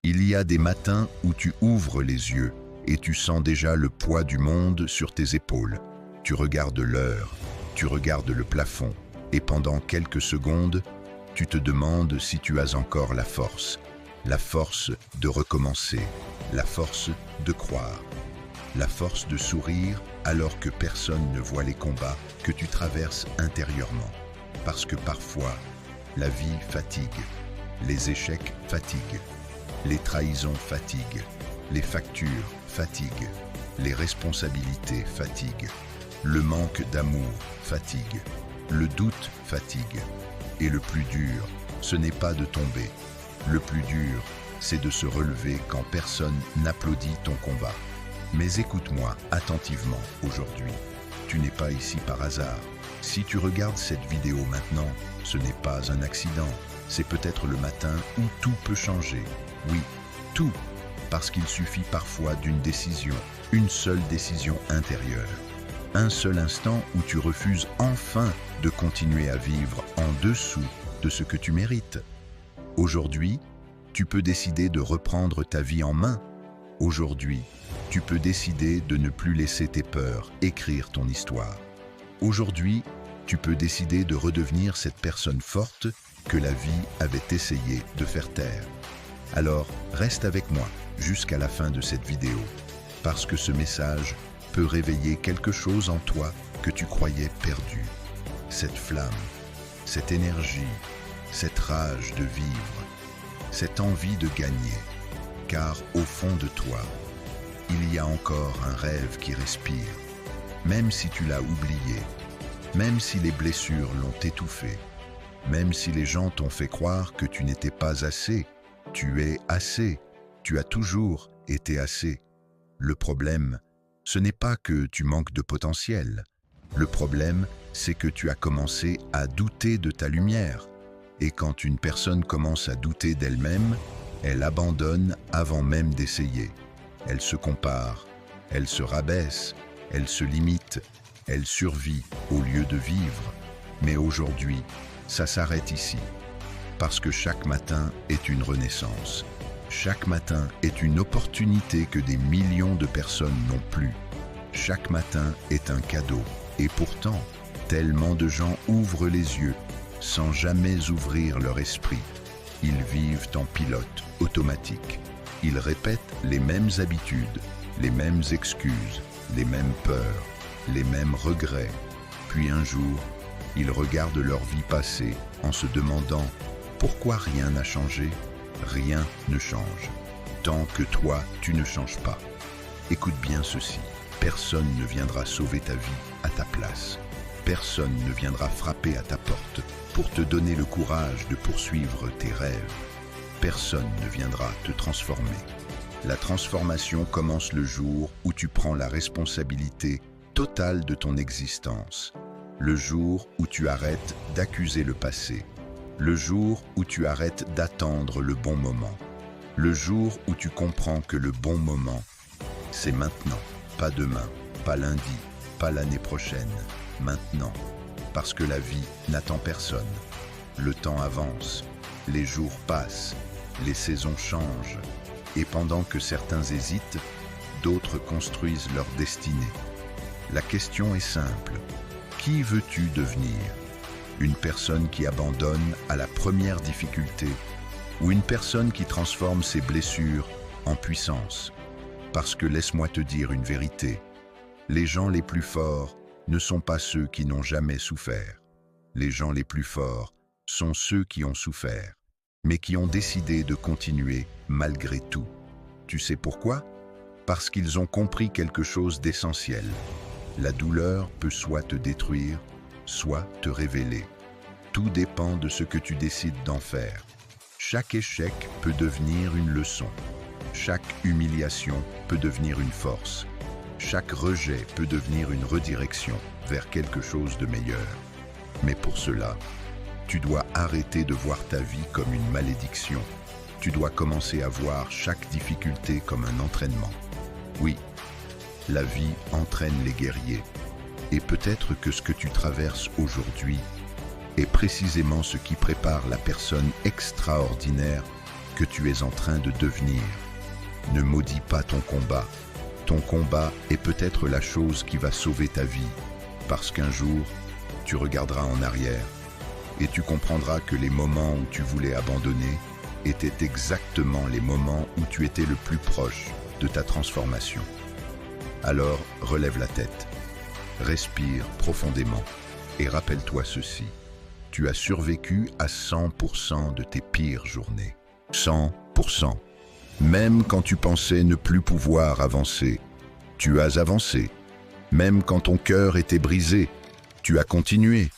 Il y a des matins où tu ouvres les yeux et tu sens déjà le poids du monde sur tes épaules. Tu regardes l'heure, tu regardes le plafond et pendant quelques secondes, tu te demandes si tu as encore la force de recommencer, la force de croire, la force de sourire alors que personne ne voit les combats que tu traverses intérieurement. Parce que parfois, la vie fatigue, les échecs fatiguent, les trahisons fatiguent, les factures fatiguent, les responsabilités fatiguent, le manque d'amour fatigue, le doute fatigue. Et le plus dur, ce n'est pas de tomber. Le plus dur, c'est de se relever quand personne n'applaudit ton combat. Mais écoute-moi attentivement aujourd'hui. Tu n'es pas ici par hasard. Si tu regardes cette vidéo maintenant, ce n'est pas un accident. C'est peut-être le matin où tout peut changer. Oui, tout. Parce qu'il suffit parfois d'une décision, une seule décision intérieure. Un seul instant où tu refuses enfin de continuer à vivre en dessous de ce que tu mérites. Aujourd'hui, tu peux décider de reprendre ta vie en main. Aujourd'hui, tu peux décider de ne plus laisser tes peurs écrire ton histoire. Aujourd'hui, tu peux décider de redevenir cette personne forte que la vie avait essayé de faire taire. Alors, reste avec moi jusqu'à la fin de cette vidéo, parce que ce message peut réveiller quelque chose en toi que tu croyais perdu. Cette flamme, cette énergie, cette rage de vivre, cette envie de gagner. Car au fond de toi, il y a encore un rêve qui respire, même si tu l'as oublié, même si les blessures l'ont étouffé, même si les gens t'ont fait croire que tu n'étais pas assez. Tu es assez, tu as toujours été assez. Le problème, ce n'est pas que tu manques de potentiel. Le problème, c'est que tu as commencé à douter de ta lumière. Et quand une personne commence à douter d'elle-même, elle abandonne avant même d'essayer. Elle se compare, elle se rabaisse, elle se limite, elle survit au lieu de vivre. Mais aujourd'hui, ça s'arrête ici. Parce que chaque matin est une renaissance. Chaque matin est une opportunité que des millions de personnes n'ont plus. Chaque matin est un cadeau. Et pourtant, tellement de gens ouvrent les yeux sans jamais ouvrir leur esprit. Ils vivent en pilote automatique. Ils répètent les mêmes habitudes, les mêmes excuses, les mêmes peurs, les mêmes regrets. Puis un jour, ils regardent leur vie passer en se demandant pourquoi rien n'a changé. Rien ne change, tant que toi, tu ne changes pas. Écoute bien ceci, personne ne viendra sauver ta vie à ta place. Personne ne viendra frapper à ta porte pour te donner le courage de poursuivre tes rêves. Personne ne viendra te transformer. La transformation commence le jour où tu prends la responsabilité totale de ton existence. Le jour où tu arrêtes d'accuser le passé. Le jour où tu arrêtes d'attendre le bon moment. Le jour où tu comprends que le bon moment, c'est maintenant, pas demain, pas lundi, pas l'année prochaine, maintenant. Parce que la vie n'attend personne. Le temps avance, les jours passent, les saisons changent. Et pendant que certains hésitent, d'autres construisent leur destinée. La question est simple. Qui veux-tu devenir ? Une personne qui abandonne à la première difficulté ou une personne qui transforme ses blessures en puissance. Parce que laisse-moi te dire une vérité, les gens les plus forts ne sont pas ceux qui n'ont jamais souffert. Les gens les plus forts sont ceux qui ont souffert, mais qui ont décidé de continuer malgré tout. Tu sais pourquoi ? Parce qu'ils ont compris quelque chose d'essentiel. La douleur peut soit te détruire, soit te révéler. Tout dépend de ce que tu décides d'en faire. Chaque échec peut devenir une leçon. Chaque humiliation peut devenir une force. Chaque rejet peut devenir une redirection vers quelque chose de meilleur. Mais pour cela, tu dois arrêter de voir ta vie comme une malédiction. Tu dois commencer à voir chaque difficulté comme un entraînement. Oui, la vie entraîne les guerriers. Et peut-être que ce que tu traverses aujourd'hui est précisément ce qui prépare la personne extraordinaire que tu es en train de devenir. Ne maudis pas ton combat. Ton combat est peut-être la chose qui va sauver ta vie, parce qu'un jour, tu regarderas en arrière et tu comprendras que les moments où tu voulais abandonner étaient exactement les moments où tu étais le plus proche de ta transformation. Alors, relève la tête, respire profondément et rappelle-toi ceci. Tu as survécu à 100% de tes pires journées. 100%. Même quand tu pensais ne plus pouvoir avancer, tu as avancé. Même quand ton cœur était brisé, tu as continué.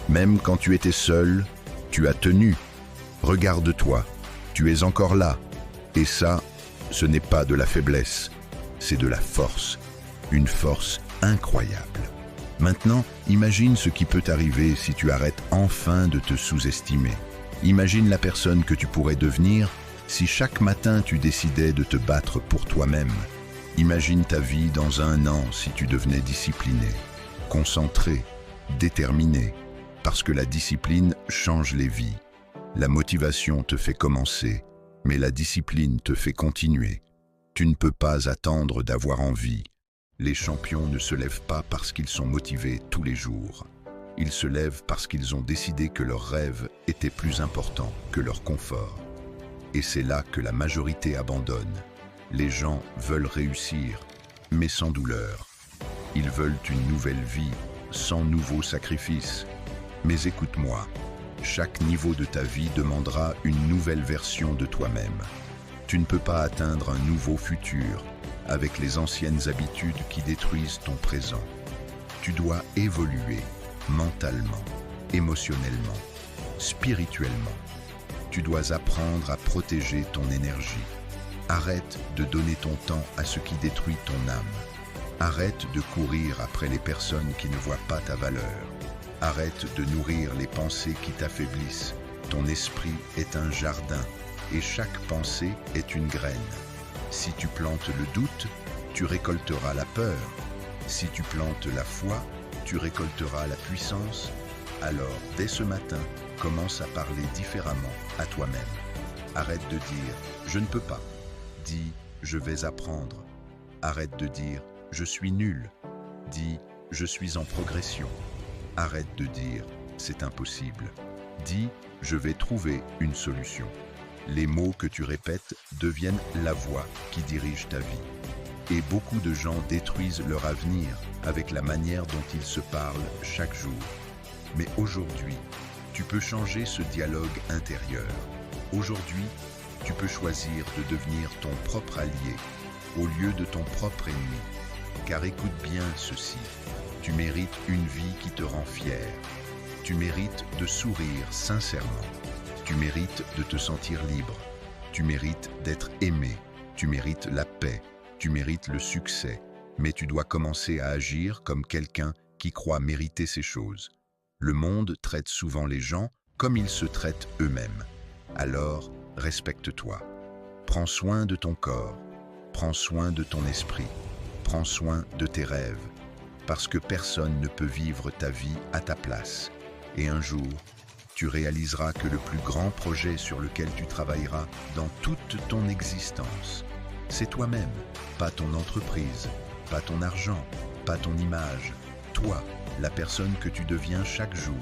Même quand tu étais seul, tu as tenu. Regarde-toi, tu es encore là. Et ça, ce n'est pas de la faiblesse, c'est de la force. Une force incroyable. Maintenant, imagine ce qui peut arriver si tu arrêtes enfin de te sous-estimer. Imagine la personne que tu pourrais devenir si chaque matin tu décidais de te battre pour toi-même. Imagine ta vie dans 1 an si tu devenais discipliné, concentré, déterminé, parce que la discipline change les vies. La motivation te fait commencer, mais la discipline te fait continuer. Tu ne peux pas attendre d'avoir envie. Les champions ne se lèvent pas parce qu'ils sont motivés tous les jours. Ils se lèvent parce qu'ils ont décidé que leur rêve était plus important que leur confort. Et c'est là que la majorité abandonne. Les gens veulent réussir, mais sans douleur. Ils veulent une nouvelle vie, sans nouveaux sacrifices. Mais écoute-moi, chaque niveau de ta vie demandera une nouvelle version de toi-même. Tu ne peux pas atteindre un nouveau futur avec les anciennes habitudes qui détruisent ton présent. Tu dois évoluer mentalement, émotionnellement, spirituellement. Tu dois apprendre à protéger ton énergie. Arrête de donner ton temps à ce qui détruit ton âme. Arrête de courir après les personnes qui ne voient pas ta valeur. Arrête de nourrir les pensées qui t'affaiblissent. Ton esprit est un jardin et chaque pensée est une graine. Si tu plantes le doute, tu récolteras la peur. Si tu plantes la foi, tu récolteras la puissance. Alors, dès ce matin, commence à parler différemment à toi-même. Arrête de dire « je ne peux pas ». Dis « je vais apprendre ». Arrête de dire « je suis nul ». Dis « je suis en progression ». Arrête de dire « c'est impossible ». Dis « je vais trouver une solution ». Les mots que tu répètes deviennent la voix qui dirige ta vie. Et beaucoup de gens détruisent leur avenir avec la manière dont ils se parlent chaque jour. Mais aujourd'hui, tu peux changer ce dialogue intérieur. Aujourd'hui, tu peux choisir de devenir ton propre allié au lieu de ton propre ennemi. Car écoute bien ceci, tu mérites une vie qui te rend fier. Tu mérites de sourire sincèrement. Tu mérites de te sentir libre. Tu mérites d'être aimé. Tu mérites la paix. Tu mérites le succès. Mais tu dois commencer à agir comme quelqu'un qui croit mériter ces choses. Le monde traite souvent les gens comme ils se traitent eux-mêmes. Alors, respecte-toi. Prends soin de ton corps. Prends soin de ton esprit. Prends soin de tes rêves. Parce que personne ne peut vivre ta vie à ta place. Et un jour, tu réaliseras que le plus grand projet sur lequel tu travailleras dans toute ton existence, c'est toi-même, pas ton entreprise, pas ton argent, pas ton image, toi, la personne que tu deviens chaque jour.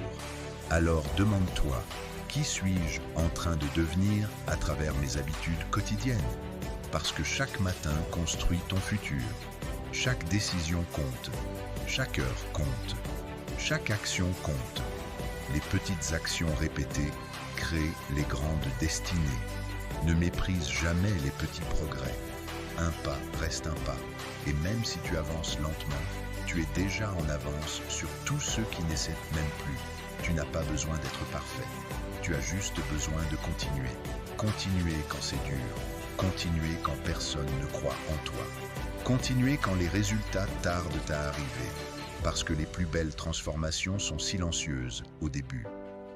Alors demande-toi, qui suis-je en train de devenir à travers mes habitudes quotidiennes? Parce que chaque matin construit ton futur. Chaque décision compte. Chaque heure compte. Chaque action compte. Les petites actions répétées créent les grandes destinées. Ne méprise jamais les petits progrès. Un pas reste un pas. Et même si tu avances lentement, tu es déjà en avance sur tous ceux qui n'essaient même plus. Tu n'as pas besoin d'être parfait. Tu as juste besoin de continuer. Continuer quand c'est dur. Continuer quand personne ne croit en toi. Continuer quand les résultats tardent à arriver. Parce que les plus belles transformations sont silencieuses au début.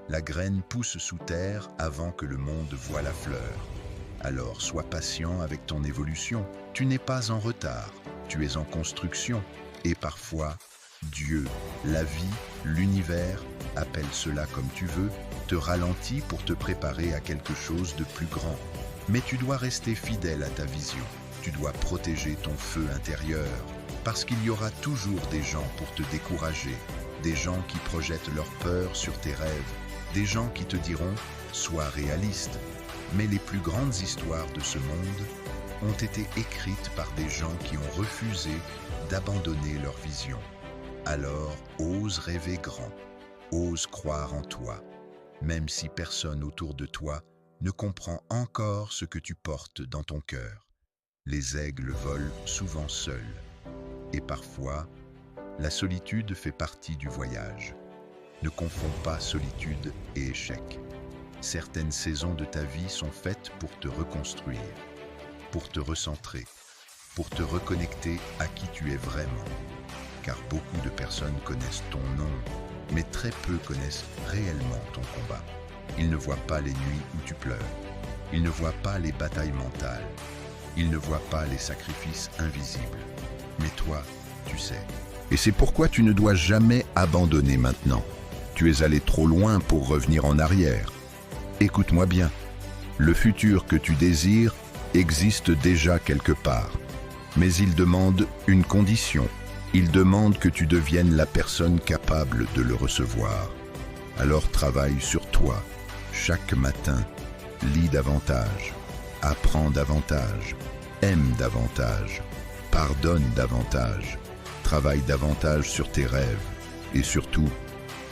La graine pousse sous terre avant que le monde voie la fleur. Alors sois patient avec ton évolution. Tu n'es pas en retard, tu es en construction. Et parfois, Dieu, la vie, l'univers, appelle cela comme tu veux, te ralentit pour te préparer à quelque chose de plus grand. Mais tu dois rester fidèle à ta vision. Tu dois protéger ton feu intérieur, parce qu'il y aura toujours des gens pour te décourager, des gens qui projettent leur peur sur tes rêves, des gens qui te diront « sois réaliste ». Mais les plus grandes histoires de ce monde ont été écrites par des gens qui ont refusé d'abandonner leur vision. Alors, ose rêver grand, ose croire en toi, même si personne autour de toi ne comprend encore ce que tu portes dans ton cœur. Les aigles volent souvent seuls, et parfois, la solitude fait partie du voyage. Ne confonds pas solitude et échec. Certaines saisons de ta vie sont faites pour te reconstruire, pour te recentrer, pour te reconnecter à qui tu es vraiment. Car beaucoup de personnes connaissent ton nom, mais très peu connaissent réellement ton combat. Ils ne voient pas les nuits où tu pleures. Ils ne voient pas les batailles mentales. Ils ne voient pas les sacrifices invisibles. Mais toi, tu sais. Et c'est pourquoi tu ne dois jamais abandonner maintenant. Tu es allé trop loin pour revenir en arrière. Écoute-moi bien. Le futur que tu désires existe déjà quelque part. Mais il demande une condition. Il demande que tu deviennes la personne capable de le recevoir. Alors travaille sur toi. Chaque matin, lis davantage, apprends davantage, aime davantage, pardonne davantage, travaille davantage sur tes rêves et surtout,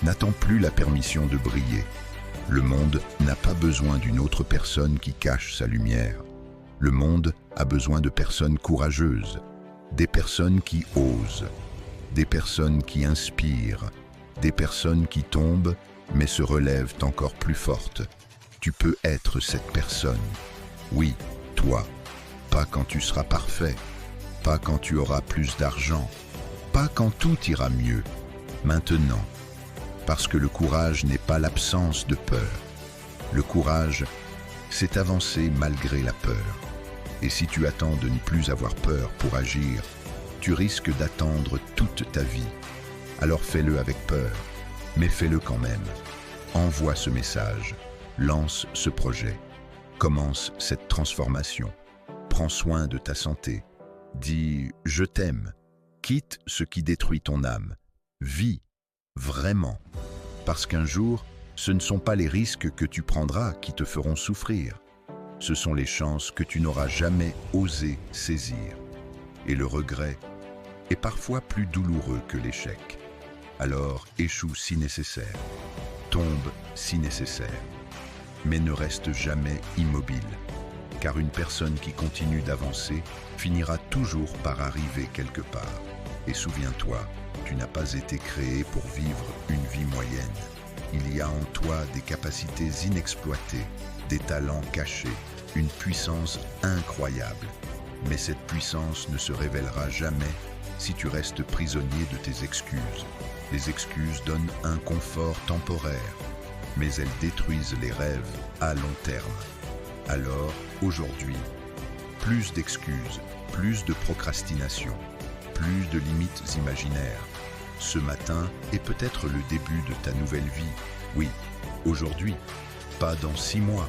n'attends plus la permission de briller. Le monde n'a pas besoin d'une autre personne qui cache sa lumière. Le monde a besoin de personnes courageuses, des personnes qui osent, des personnes qui inspirent, des personnes qui tombent mais se relèvent encore plus fortes. Tu peux être cette personne. Oui, toi. Pas quand tu seras parfait, pas quand tu auras plus d'argent, pas quand tout ira mieux. Maintenant. Parce que le courage n'est pas l'absence de peur. Le courage, c'est avancer malgré la peur. Et si tu attends de ne plus avoir peur pour agir, tu risques d'attendre toute ta vie. Alors fais-le avec peur, mais fais-le quand même. Envoie ce message, lance ce projet, commence cette transformation. Prends soin de ta santé. Dis « je t'aime ». Quitte ce qui détruit ton âme. Vis vraiment. Parce qu'un jour, ce ne sont pas les risques que tu prendras qui te feront souffrir. Ce sont les chances que tu n'auras jamais osé saisir. Et le regret est parfois plus douloureux que l'échec. Alors échoue si nécessaire, tombe si nécessaire, mais ne reste jamais immobile, car une personne qui continue d'avancer finira toujours par arriver quelque part. Et souviens-toi, tu n'as pas été créé pour vivre une vie moyenne. Il y a en toi des capacités inexploitées, des talents cachés, une puissance incroyable. Mais cette puissance ne se révélera jamais si tu restes prisonnier de tes excuses. Les excuses donnent un confort temporaire, mais elles détruisent les rêves à long terme. Alors, aujourd'hui, plus d'excuses, plus de procrastination, plus de limites imaginaires. Ce matin est peut-être le début de ta nouvelle vie. Oui, aujourd'hui, pas dans 6 mois.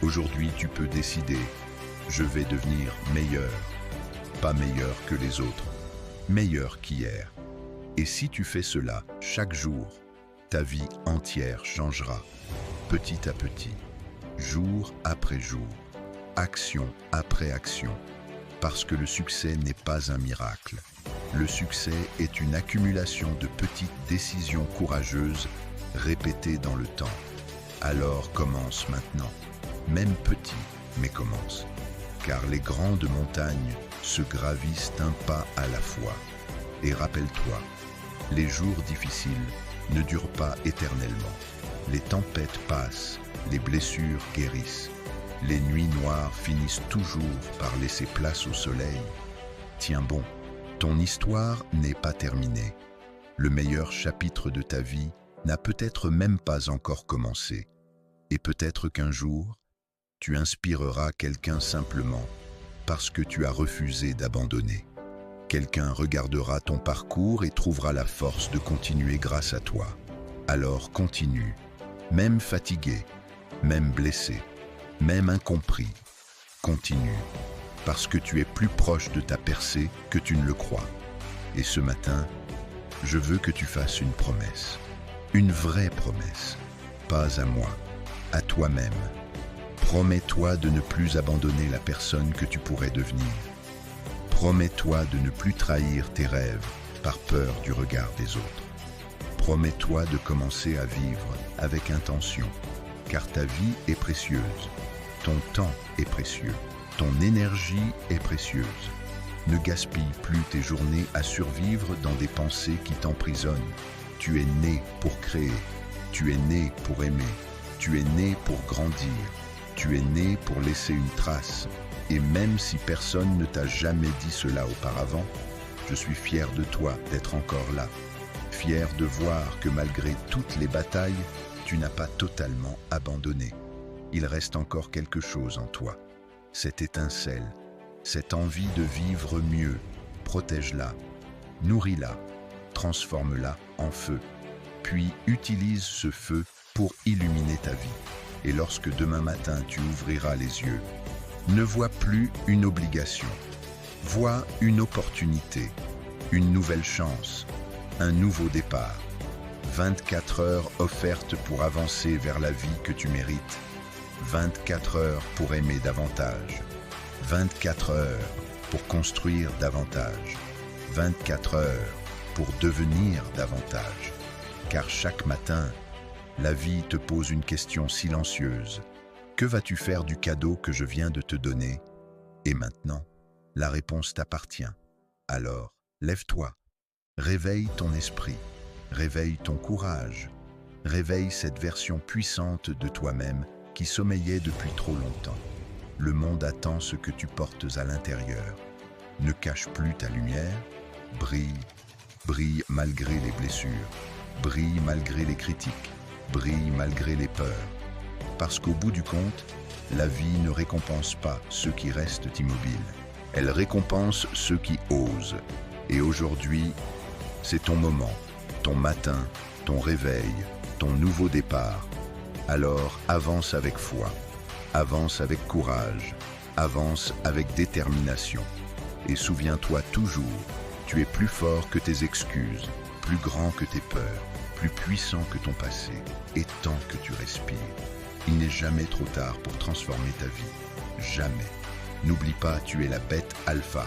Aujourd'hui, tu peux décider, je vais devenir meilleur. Pas meilleur que les autres, meilleur qu'hier. Et si tu fais cela chaque jour, ta vie entière changera, petit à petit, jour après jour, action après action. Parce que le succès n'est pas un miracle. Le succès est une accumulation de petites décisions courageuses répétées dans le temps. Alors commence maintenant. Même petit, mais commence. Car les grandes montagnes se gravissent un pas à la fois. Et rappelle-toi, les jours difficiles ne durent pas éternellement. Les tempêtes passent, les blessures guérissent. Les nuits noires finissent toujours par laisser place au soleil. Tiens bon, ton histoire n'est pas terminée. Le meilleur chapitre de ta vie n'a peut-être même pas encore commencé. Et peut-être qu'un jour, tu inspireras quelqu'un simplement parce que tu as refusé d'abandonner. Quelqu'un regardera ton parcours et trouvera la force de continuer grâce à toi. Alors continue, même fatigué, même blessé, même incompris. continue, parce que tu es plus proche de ta percée que tu ne le crois. Et ce matin, je veux que tu fasses une promesse, une vraie promesse, pas à moi, à toi-même. Promets-toi de ne plus abandonner la personne que tu pourrais devenir. Promets-toi de ne plus trahir tes rêves par peur du regard des autres. Promets-toi de commencer à vivre avec intention, car ta vie est précieuse, ton temps est précieux, ton énergie est précieuse. Ne gaspille plus tes journées à survivre dans des pensées qui t'emprisonnent. Tu es né pour créer, tu es né pour aimer, tu es né pour grandir, tu es né pour laisser une trace. Et même si personne ne t'a jamais dit cela auparavant, je suis fier de toi d'être encore là. Fier de voir que malgré toutes les batailles, tu n'as pas totalement abandonné. Il reste encore quelque chose en toi. Cette étincelle, cette envie de vivre mieux, protège-la, nourris-la, transforme-la en feu. Puis utilise ce feu pour illuminer ta vie. Et lorsque demain matin tu ouvriras les yeux, ne vois plus une obligation. Vois une opportunité, une nouvelle chance, un nouveau départ. 24 heures offertes pour avancer vers la vie que tu mérites. 24 heures pour aimer davantage. 24 heures pour construire davantage. 24 heures pour devenir davantage. Car chaque matin, la vie te pose une question silencieuse. Que vas-tu faire du cadeau que je viens de te donner? Et maintenant, la réponse t'appartient. Alors, lève-toi, réveille ton esprit, réveille ton courage, réveille cette version puissante de toi-même qui sommeillait depuis trop longtemps. Le monde attend ce que tu portes à l'intérieur. Ne cache plus ta lumière, brille, brille malgré les blessures, brille malgré les critiques, brille malgré les peurs. Parce qu'au bout du compte, la vie ne récompense pas ceux qui restent immobiles. Elle récompense ceux qui osent. Et aujourd'hui, c'est ton moment, ton matin, ton réveil, ton nouveau départ. Alors avance avec foi, avance avec courage, avance avec détermination. Et souviens-toi toujours, tu es plus fort que tes excuses, plus grand que tes peurs, plus puissant que ton passé, et tant que tu respires. Il n'est jamais trop tard pour transformer ta vie. Jamais. N'oublie pas, tu es la bête alpha.